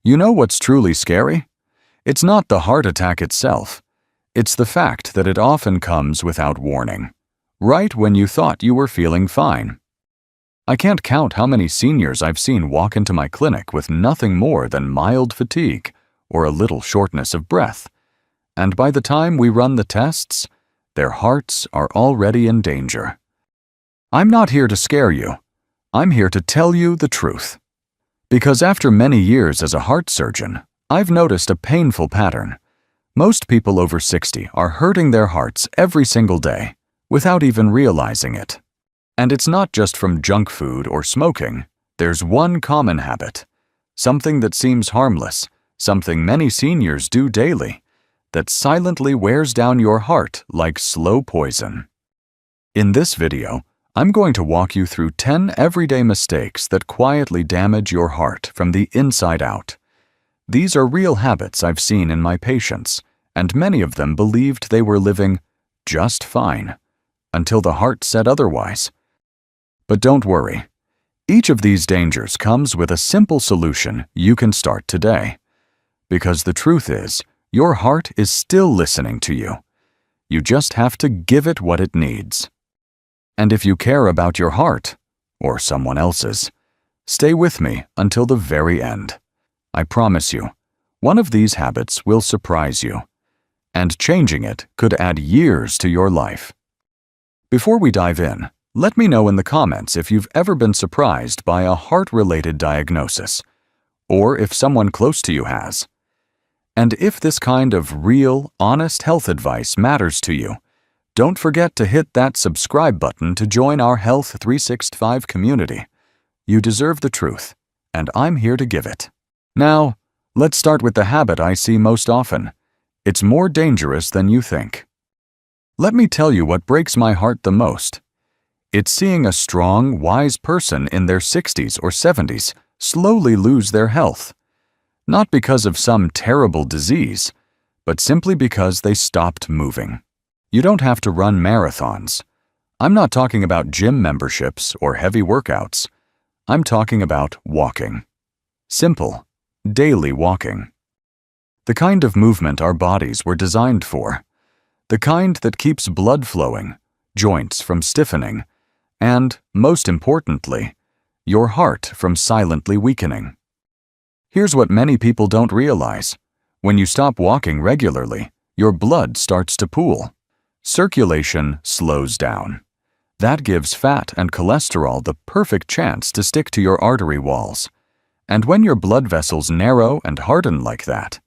You know what's truly scary? It's not the heart attack itself. It's the fact that it often comes without warning, right when you thought you were feeling fine. I can't count how many seniors I've seen walk into my clinic with nothing more than mild fatigue or a little shortness of breath, and by the time we run the tests, their hearts are already in danger. I'm not here to scare you. I'm here to tell you the truth. Because after many years as a heart surgeon, I've noticed a painful pattern. Most people over 60 are hurting their hearts every single day without even realizing it. And it's not just from junk food or smoking. There's one common habit, something that seems harmless, something many seniors do daily, that silently wears down your heart like slow poison. In this video, I'm going to walk you through 10 everyday mistakes that quietly damage your heart from the inside out. These are real habits I've seen in my patients, and many of them believed they were living just fine, until the heart said otherwise. But don't worry. Each of these dangers comes with a simple solution you can start today. Because the truth is, your heart is still listening to you. You just have to give it what it needs. And if you care about your heart, or someone else's, stay with me until the very end. I promise you, one of these habits will surprise you, and changing it could add years to your life. Before we dive in, let me know in the comments if you've ever been surprised by a heart-related diagnosis, or if someone close to you has. And if this kind of real, honest health advice matters to you, don't forget to hit that subscribe button to join our Health 365 community. You deserve the truth, and I'm here to give it. Now, let's start with the habit I see most often. It's more dangerous than you think. Let me tell you what breaks my heart the most. It's seeing a strong, wise person in their 60s or 70s slowly lose their health. Not because of some terrible disease, but simply because they stopped moving. You don't have to run marathons. I'm not talking about gym memberships or heavy workouts. I'm talking about walking. Simple, daily walking. The kind of movement our bodies were designed for. The kind that keeps blood flowing, joints from stiffening, and, most importantly, your heart from silently weakening. Here's what many people don't realize. When you stop walking regularly, your blood starts to pool. Circulation slows down. That gives fat and cholesterol the perfect chance to stick to your artery walls. And when your blood vessels narrow and harden like that,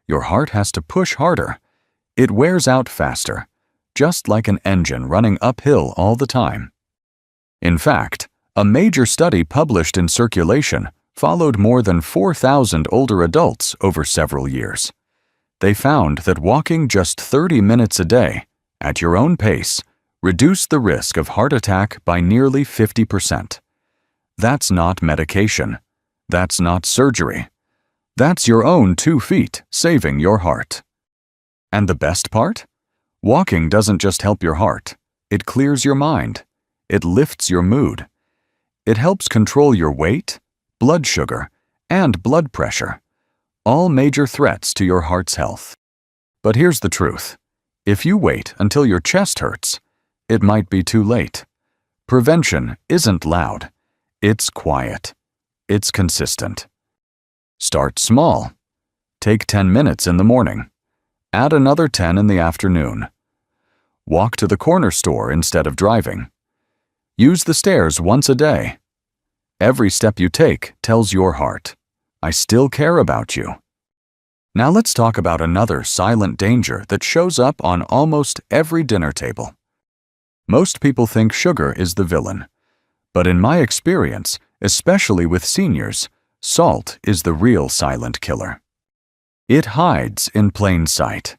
your heart has to push harder. It wears out faster, just like an engine running uphill all the time. In fact, a major study published in Circulation followed more than 4,000 older adults over several years. They found that walking just 30 minutes a day, at your own pace, reduced the risk of heart attack by nearly 50%. That's not medication. That's not surgery. That's your own 2 feet saving your heart. And the best part? Walking doesn't just help your heart. It clears your mind. It lifts your mood. It helps control your weight, blood sugar, and blood pressure, all major threats to your heart's health. But here's the truth. If you wait until your chest hurts, it might be too late. Prevention isn't loud. It's quiet. It's consistent. Start small. Take 10 minutes in the morning. Add another 10 in the afternoon. Walk to the corner store instead of driving. Use the stairs once a day. Every step you take tells your heart, I still care about you. Now let's talk about another silent danger that shows up on almost every dinner table. Most people think sugar is the villain, but in my experience, especially with seniors, salt is the real silent killer. It hides in plain sight,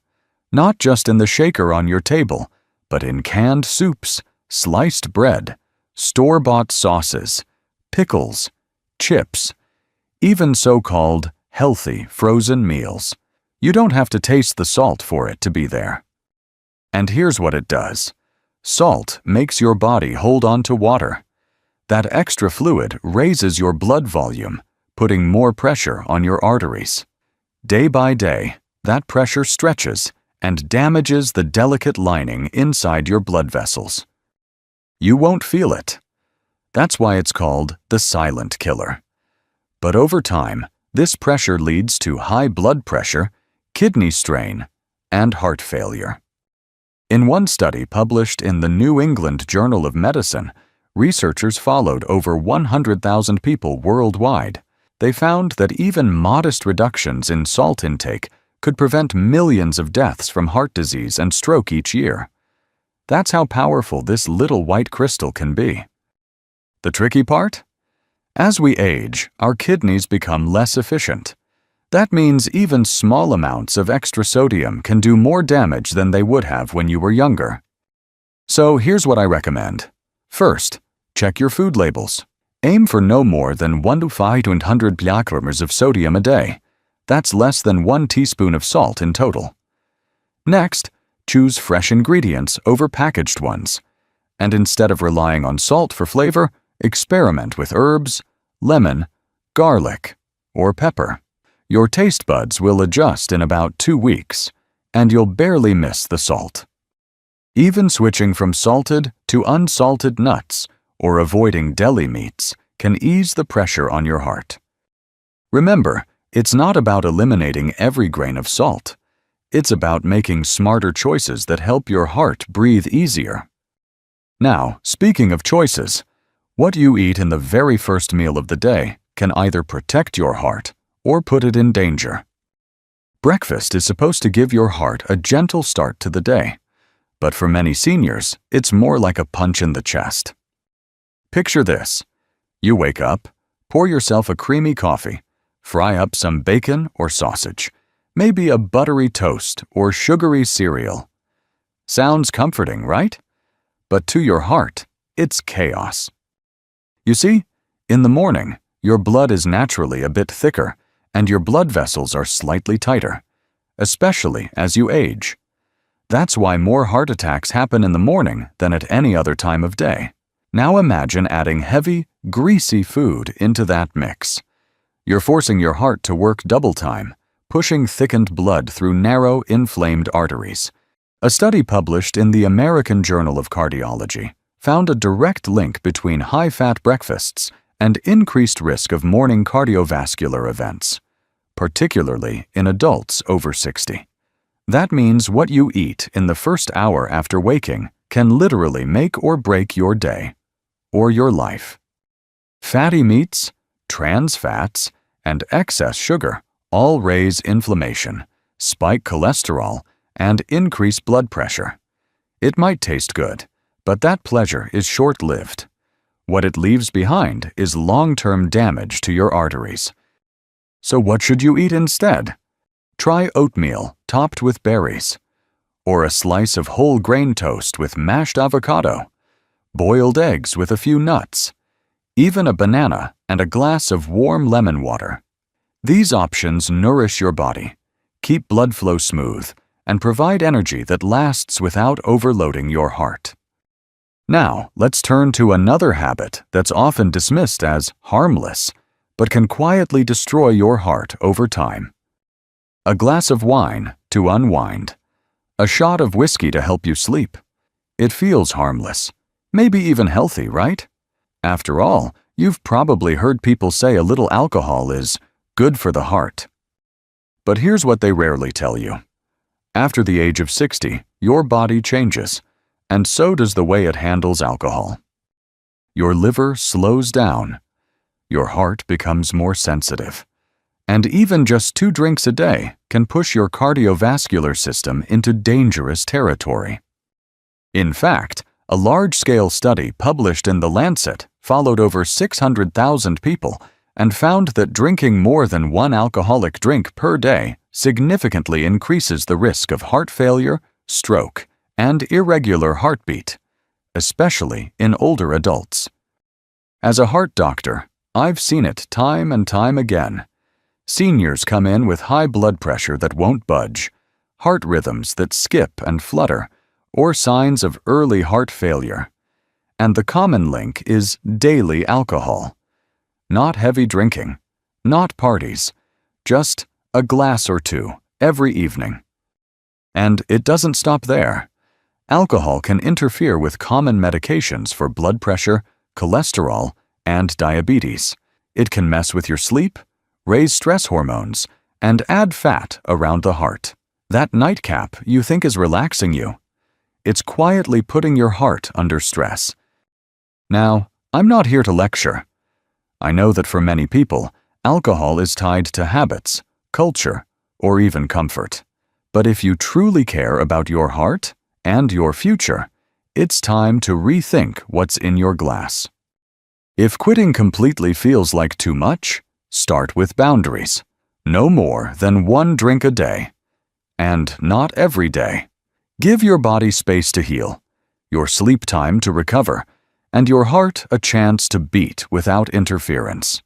not just in the shaker on your table, but in canned soups, sliced bread, store-bought sauces, pickles, chips, even so-called healthy frozen meals. You don't have to taste the salt for it to be there. And here's what it does. Salt makes your body hold on to water. That extra fluid raises your blood volume, putting more pressure on your arteries. Day by day, that pressure stretches and damages the delicate lining inside your blood vessels. You won't feel it. That's why it's called the silent killer. But over time, this pressure leads to high blood pressure, kidney strain, and heart failure. In one study published in the New England Journal of Medicine, researchers followed over 100,000 people worldwide. They found that even modest reductions in salt intake could prevent millions of deaths from heart disease and stroke each year. That's how powerful this little white crystal can be. The tricky part? As we age, our kidneys become less efficient. That means even small amounts of extra sodium can do more damage than they would have when you were younger. So here's what I recommend. First, check your food labels. Aim for no more than 1 to 500 milligrams of sodium a day. That's less than 1 teaspoon of salt in total. Next, choose fresh ingredients over packaged ones. And instead of relying on salt for flavor, experiment with herbs, lemon, garlic, or pepper. Your taste buds will adjust in about 2 weeks, and you'll barely miss the salt. Even switching from salted to unsalted nuts or avoiding deli meats can ease the pressure on your heart. Remember, it's not about eliminating every grain of salt. It's about making smarter choices that help your heart breathe easier. Now, speaking of choices, what you eat in the very first meal of the day can either protect your heart or put it in danger. Breakfast is supposed to give your heart a gentle start to the day, but for many seniors, it's more like a punch in the chest. Picture this. You wake up, pour yourself a creamy coffee, fry up some bacon or sausage, maybe a buttery toast or sugary cereal. Sounds comforting, right? But to your heart, it's chaos. You see, in the morning, your blood is naturally a bit thicker, and your blood vessels are slightly tighter, especially as you age. That's why more heart attacks happen in the morning than at any other time of day. Now imagine adding heavy, greasy food into that mix. You're forcing your heart to work double time, pushing thickened blood through narrow, inflamed arteries. A study published in the American Journal of Cardiology found a direct link between high-fat breakfasts and increased risk of morning cardiovascular events, particularly in adults over 60. That means what you eat in the first hour after waking can literally make or break your day or your life. Fatty meats, trans fats, and excess sugar all raise inflammation, spike cholesterol, and increase blood pressure. It might taste good, but that pleasure is short-lived. What it leaves behind is long-term damage to your arteries. So what should you eat instead? Try oatmeal topped with berries, or a slice of whole grain toast with mashed avocado, boiled eggs with a few nuts, even a banana and a glass of warm lemon water. These options nourish your body, keep blood flow smooth, and provide energy that lasts without overloading your heart. Now, let's turn to another habit that's often dismissed as harmless, but can quietly destroy your heart over time. A glass of wine to unwind. A shot of whiskey to help you sleep. It feels harmless, maybe even healthy, right? After all, you've probably heard people say a little alcohol is good for the heart. But here's what they rarely tell you. After the age of 60, your body changes, and so does the way it handles alcohol. Your liver slows down, your heart becomes more sensitive, and even just 2 drinks a day can push your cardiovascular system into dangerous territory. In fact, a large-scale study published in The Lancet followed over 600,000 people and found that drinking more than 1 alcoholic drink per day significantly increases the risk of heart failure, stroke, and irregular heartbeat, especially in older adults. As a heart doctor, I've seen it time and time again. Seniors come in with high blood pressure that won't budge, heart rhythms that skip and flutter, or signs of early heart failure. And the common link is daily alcohol. Not heavy drinking, not parties, just a glass or two every evening. And it doesn't stop there. Alcohol can interfere with common medications for blood pressure, cholesterol, and diabetes. It can mess with your sleep, raise stress hormones, and add fat around the heart. That nightcap you think is relaxing you, it's quietly putting your heart under stress. Now, I'm not here to lecture. I know that for many people, alcohol is tied to habits, culture, or even comfort. But if you truly care about your heart and your future, it's time to rethink what's in your glass. If quitting completely feels like too much, start with boundaries. No more than 1 drink a day. And not every day. Give your body space to heal, your sleep time to recover, and your heart a chance to beat without interference.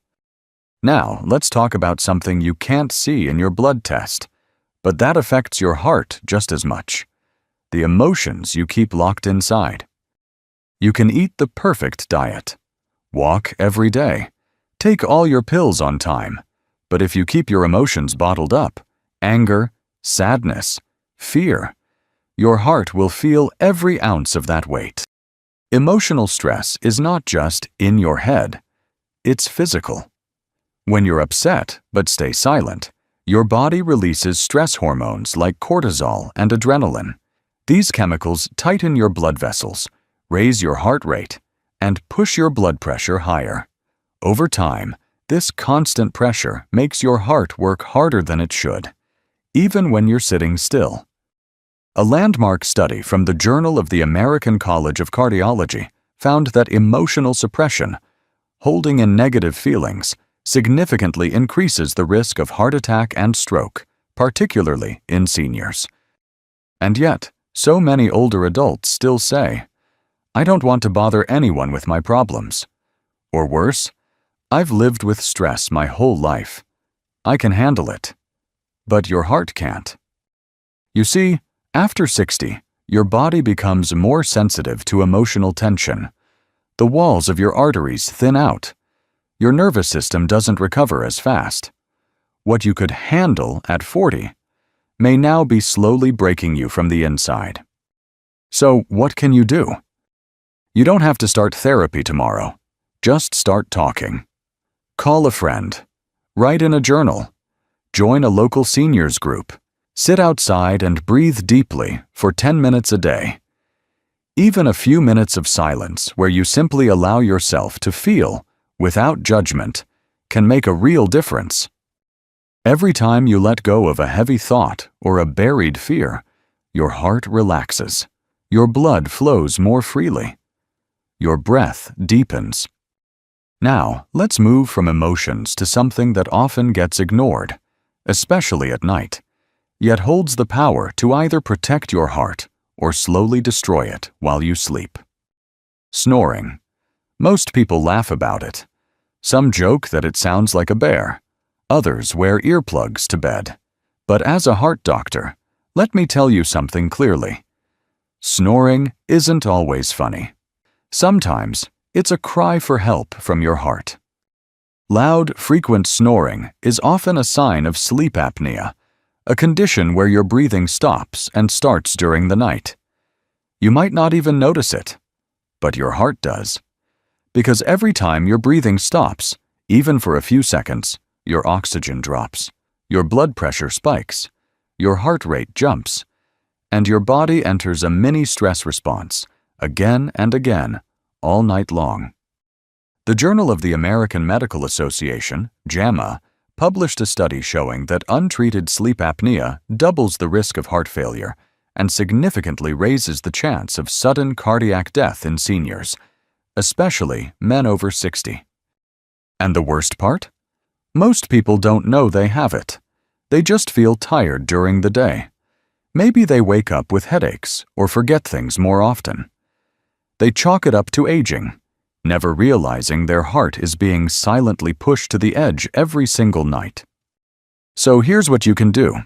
Now, let's talk about something you can't see in your blood test, but that affects your heart just as much. The emotions you keep locked inside. You can eat the perfect diet, walk every day, take all your pills on time, but if you keep your emotions bottled up, anger, sadness, fear, your heart will feel every ounce of that weight. Emotional stress is not just in your head, it's physical. When you're upset but stay silent, your body releases stress hormones like cortisol and adrenaline. These chemicals tighten your blood vessels, raise your heart rate, and push your blood pressure higher. Over time, this constant pressure makes your heart work harder than it should, even when you're sitting still. A landmark study from the Journal of the American College of Cardiology found that emotional suppression, holding in negative feelings, significantly increases the risk of heart attack and stroke, particularly in seniors. And yet, so many older adults still say, "I don't want to bother anyone with my problems." Or worse, "I've lived with stress my whole life. I can handle it." But your heart can't. You see, after 60, your body becomes more sensitive to emotional tension. The walls of your arteries thin out. Your nervous system doesn't recover as fast. What you could handle at 40 may now be slowly breaking you from the inside. So what can you do? You don't have to start therapy tomorrow. Just start talking. Call a friend. Write in a journal. Join a local seniors group. Sit outside and breathe deeply for 10 minutes a day. Even a few minutes of silence where you simply allow yourself to feel, without judgment, can make a real difference. Every time you let go of a heavy thought or a buried fear, your heart relaxes. Your blood flows more freely. Your breath deepens. Now, let's move from emotions to something that often gets ignored, especially at night, yet holds the power to either protect your heart or slowly destroy it while you sleep. Snoring. Most people laugh about it. Some joke that it sounds like a bear. Others wear earplugs to bed. But as a heart doctor, let me tell you something clearly. Snoring isn't always funny. Sometimes it's a cry for help from your heart. Loud, frequent snoring is often a sign of sleep apnea, a condition where your breathing stops and starts during the night. You might not even notice it, but your heart does. Because every time your breathing stops, even for a few seconds, your oxygen drops, your blood pressure spikes, your heart rate jumps, and your body enters a mini stress response, again and again, all night long. The Journal of the American Medical Association, JAMA, published a study showing that untreated sleep apnea doubles the risk of heart failure and significantly raises the chance of sudden cardiac death in seniors, especially men over 60. And the worst part? Most people don't know they have it. They just feel tired during the day. Maybe they wake up with headaches or forget things more often. They chalk it up to aging, never realizing their heart is being silently pushed to the edge every single night. So here's what you can do.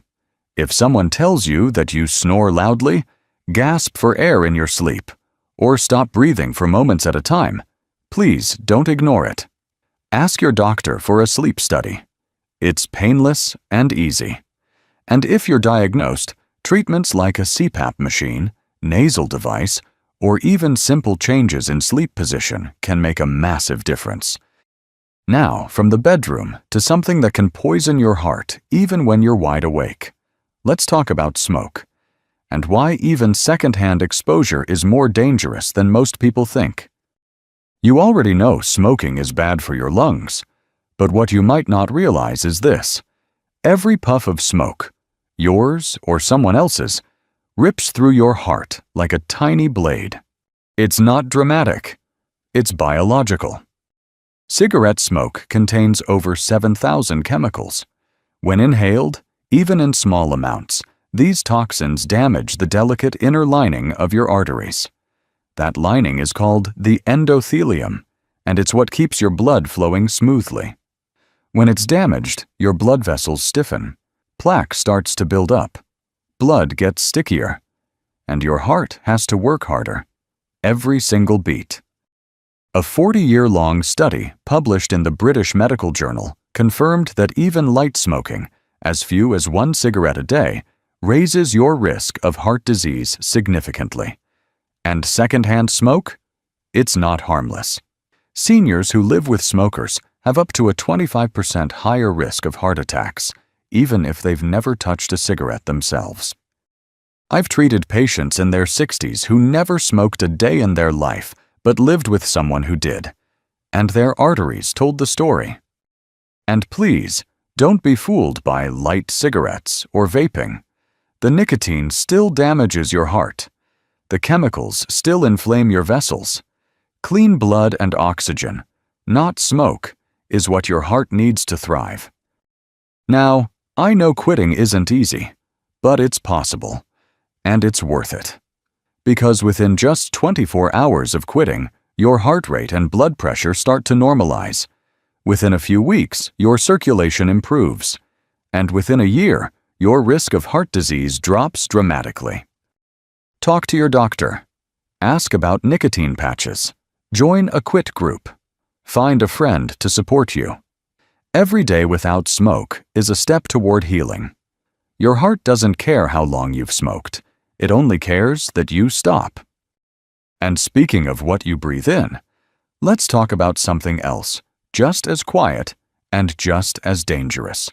If someone tells you that you snore loudly, gasp for air in your sleep, or stop breathing for moments at a time, please don't ignore it. Ask your doctor for a sleep study. It's painless and easy. And if you're diagnosed, treatments like a CPAP machine, nasal device, or even simple changes in sleep position can make a massive difference. Now, from the bedroom to something that can poison your heart even when you're wide awake. Let's talk about smoke, and why even secondhand exposure is more dangerous than most people think. You already know smoking is bad for your lungs, but what you might not realize is this. Every puff of smoke, yours or someone else's, rips through your heart like a tiny blade. It's not dramatic. It's biological. Cigarette smoke contains over 7,000 chemicals. When inhaled, even in small amounts, these toxins damage the delicate inner lining of your arteries. That lining is called the endothelium, and it's what keeps your blood flowing smoothly. When it's damaged, your blood vessels stiffen, plaque starts to build up, blood gets stickier, and your heart has to work harder, every single beat. A 40-year-long study published in the British Medical Journal confirmed that even light smoking, as few as 1 cigarette a day, raises your risk of heart disease significantly. And secondhand smoke? It's not harmless. Seniors who live with smokers have up to a 25% higher risk of heart attacks, even if they've never touched a cigarette themselves. I've treated patients in their 60s who never smoked a day in their life, but lived with someone who did, and their arteries told the story. And please, don't be fooled by light cigarettes or vaping. The nicotine still damages your heart. The chemicals still inflame your vessels. Clean blood and oxygen, not smoke, is what your heart needs to thrive. Now, I know quitting isn't easy, but it's possible, and it's worth it. Because within just 24 hours of quitting, your heart rate and blood pressure start to normalize. Within a few weeks, your circulation improves, and within a year, your risk of heart disease drops dramatically. Talk to your doctor. Ask about nicotine patches. Join a quit group. Find a friend to support you. Every day without smoke is a step toward healing. Your heart doesn't care how long you've smoked. It only cares that you stop. And speaking of what you breathe in, let's talk about something else, just as quiet and just as dangerous.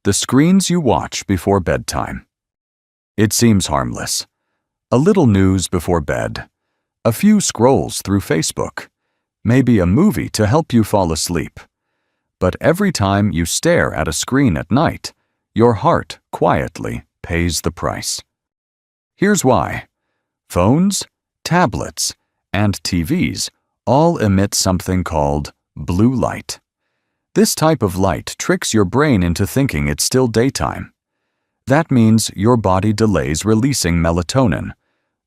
The screens you watch before bedtime. It seems harmless. A little news before bed. A few scrolls through Facebook. Maybe a movie to help you fall asleep. But every time you stare at a screen at night, your heart quietly pays the price. Here's why. Phones, tablets, and TVs all emit something called blue light. This type of light tricks your brain into thinking it's still daytime. That means your body delays releasing melatonin,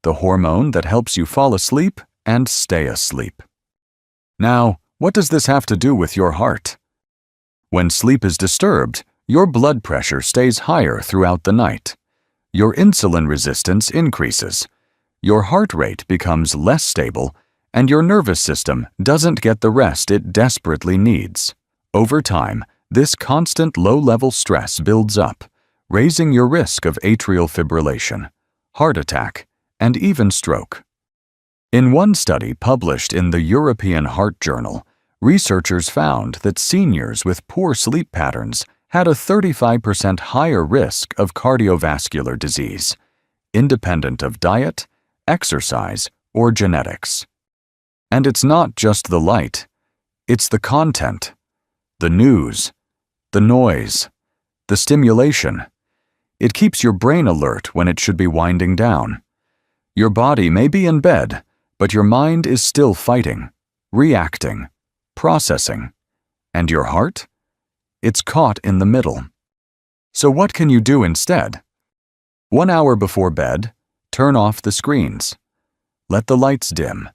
the hormone that helps you fall asleep and stay asleep. Now, what does this have to do with your heart? When sleep is disturbed, your blood pressure stays higher throughout the night. Your insulin resistance increases. Your heart rate becomes less stable, and your nervous system doesn't get the rest it desperately needs. Over time, this constant low-level stress builds up, raising your risk of atrial fibrillation, heart attack, and even stroke. In one study published in the European Heart Journal, researchers found that seniors with poor sleep patterns had a 35% higher risk of cardiovascular disease, independent of diet, exercise, or genetics. And it's not just the light, it's the content, the news, the noise, the stimulation. It keeps your brain alert when it should be winding down. Your body may be in bed, but your mind is still fighting, reacting, processing. And your heart? It's caught in the middle. So what can you do instead? 1 hour before bed, turn off the screens. Let the lights dim.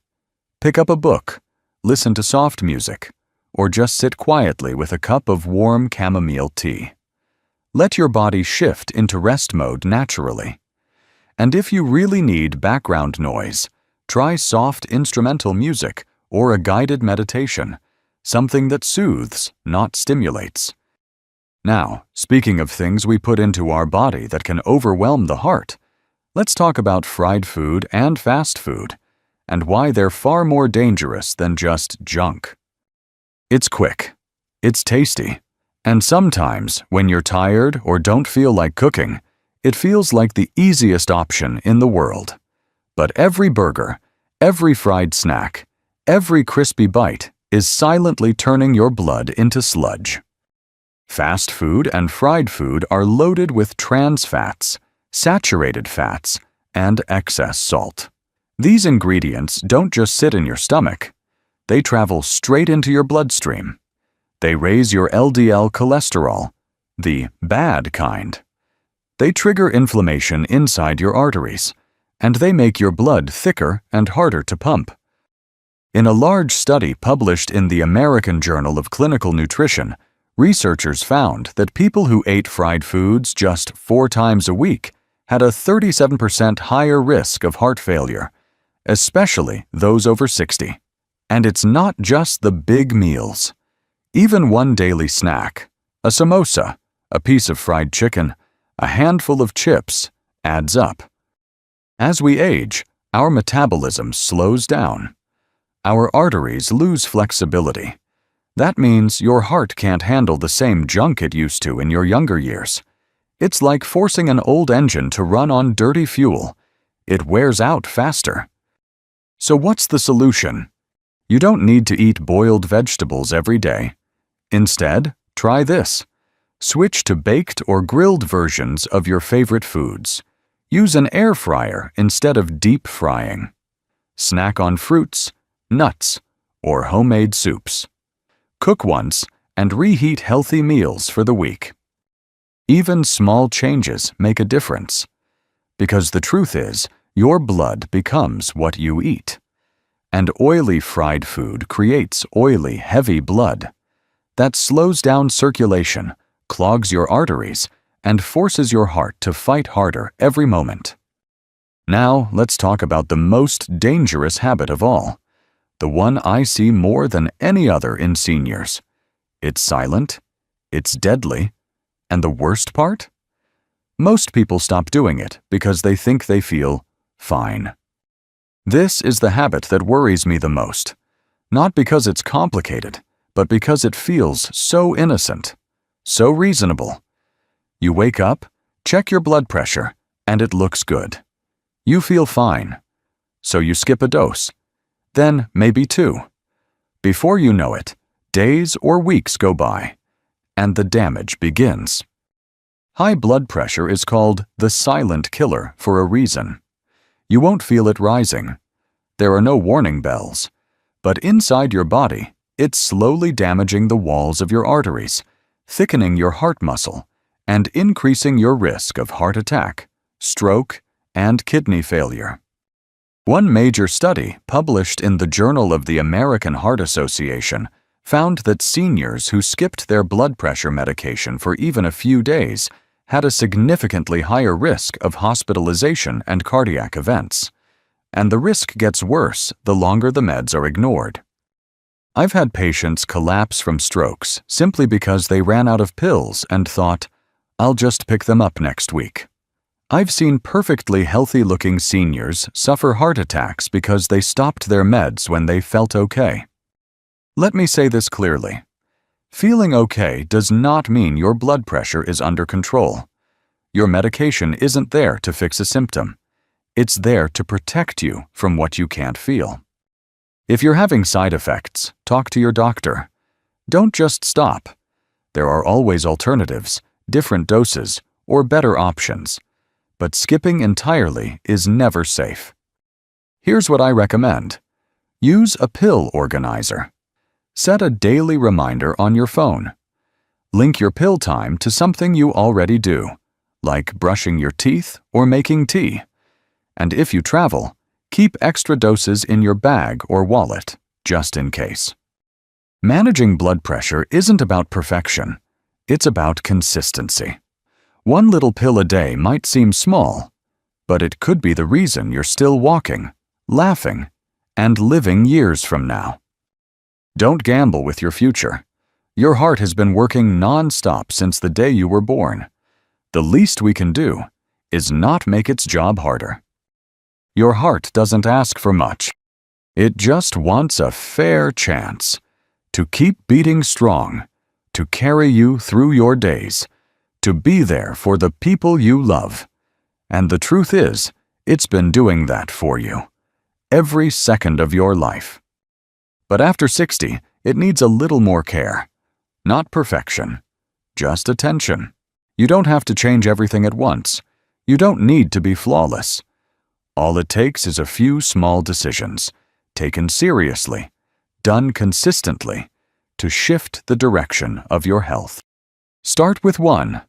Pick up a book, listen to soft music, or just sit quietly with a cup of warm chamomile tea. Let your body shift into rest mode naturally. And if you really need background noise, try soft instrumental music or a guided meditation, something that soothes, not stimulates. Now, speaking of things we put into our body that can overwhelm the heart, let's talk about fried food and fast food, and why they're far more dangerous than just junk. It's quick, it's tasty, and sometimes, when you're tired or don't feel like cooking, it feels like the easiest option in the world. But every burger, every fried snack, every crispy bite is silently turning your blood into sludge. Fast food and fried food are loaded with trans fats, saturated fats, and excess salt. These ingredients don't just sit in your stomach. They travel straight into your bloodstream. They raise your LDL cholesterol, the bad kind. They trigger inflammation inside your arteries, and they make your blood thicker and harder to pump. In a large study published in the American Journal of Clinical Nutrition, researchers found that people who ate fried foods just 4 times a week had a 37% higher risk of heart failure, especially those over 60. And it's not just the big meals. Even one daily snack, a samosa, a piece of fried chicken, a handful of chips, adds up. As we age, our metabolism slows down. Our arteries lose flexibility. That means your heart can't handle the same junk it used to in your younger years. It's like forcing an old engine to run on dirty fuel. It wears out faster. So what's the solution? You don't need to eat boiled vegetables every day. Instead, try this. Switch to baked or grilled versions of your favorite foods. Use an air fryer instead of deep frying. Snack on fruits, nuts, or homemade soups. Cook once and reheat healthy meals for the week. Even small changes make a difference. Because the truth is, your blood becomes what you eat. And oily fried food creates oily, heavy blood. That slows down circulation, clogs your arteries, and forces your heart to fight harder every moment. Now, let's talk about the most dangerous habit of all. The one I see more than any other in seniors. It's silent, it's deadly, and the worst part? Most people stop doing it because they think they feel fine. This is the habit that worries me the most. Not because it's complicated, but because it feels so innocent, so reasonable. You wake up, check your blood pressure, and it looks good. You feel fine. So you skip a dose. Then maybe 2. Before you know it, days or weeks go by, and the damage begins. High blood pressure is called the silent killer for a reason. You won't feel it rising. There are no warning bells. But inside your body, it's slowly damaging the walls of your arteries, thickening your heart muscle, and increasing your risk of heart attack, stroke, and kidney failure. One major study published in the Journal of the American Heart Association found that seniors who skipped their blood pressure medication for even a few days had a significantly higher risk of hospitalization and cardiac events. And the risk gets worse the longer the meds are ignored. I've had patients collapse from strokes simply because they ran out of pills and thought, I'll just pick them up next week. I've seen perfectly healthy-looking seniors suffer heart attacks because they stopped their meds when they felt okay. Let me say this clearly. Feeling okay does not mean your blood pressure is under control. Your medication isn't there to fix a symptom. It's there to protect you from what you can't feel. If you're having side effects, talk to your doctor. Don't just stop. There are always alternatives, different doses, or better options. But skipping entirely is never safe. Here's what I recommend. Use a pill organizer. Set a daily reminder on your phone. Link your pill time to something you already do, like brushing your teeth or making tea. And if you travel, keep extra doses in your bag or wallet, just in case. Managing blood pressure isn't about perfection. It's about consistency. One little pill a day might seem small, but it could be the reason you're still walking, laughing, and living years from now. Don't gamble with your future. Your heart has been working non-stop since the day you were born. The least we can do is not make its job harder. Your heart doesn't ask for much. It just wants a fair chance to keep beating strong, to carry you through your days, to be there for the people you love. And the truth is, it's been doing that for you, every second of your life. But after 60, it needs a little more care. Not perfection, just attention. You don't have to change everything at once. You don't need to be flawless. All it takes is a few small decisions, taken seriously, done consistently, to shift the direction of your health. Start with one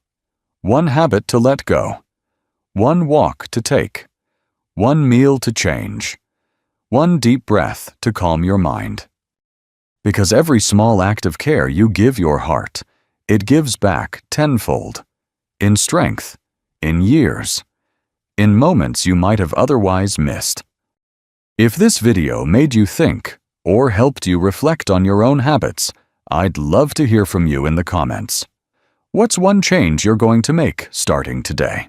habit to let go, one walk to take, one meal to change, one deep breath to calm your mind. Because every small act of care you give your heart, it gives back tenfold, in strength, in years, in moments you might have otherwise missed. If this video made you think or helped you reflect on your own habits, I'd love to hear from you in the comments. What's one change you're going to make starting today?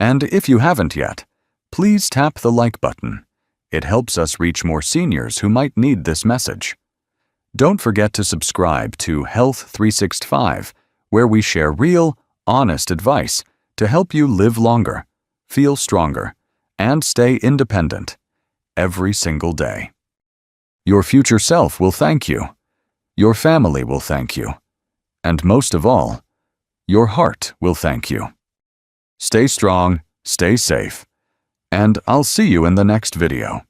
And if you haven't yet, please tap the like button. It helps us reach more seniors who might need this message. Don't forget to subscribe to Health 365, where we share real, honest advice to help you live longer, feel stronger, and stay independent every single day. Your future self will thank you. Your family will thank you. And most of all, your heart will thank you. Stay strong, stay safe, and I'll see you in the next video.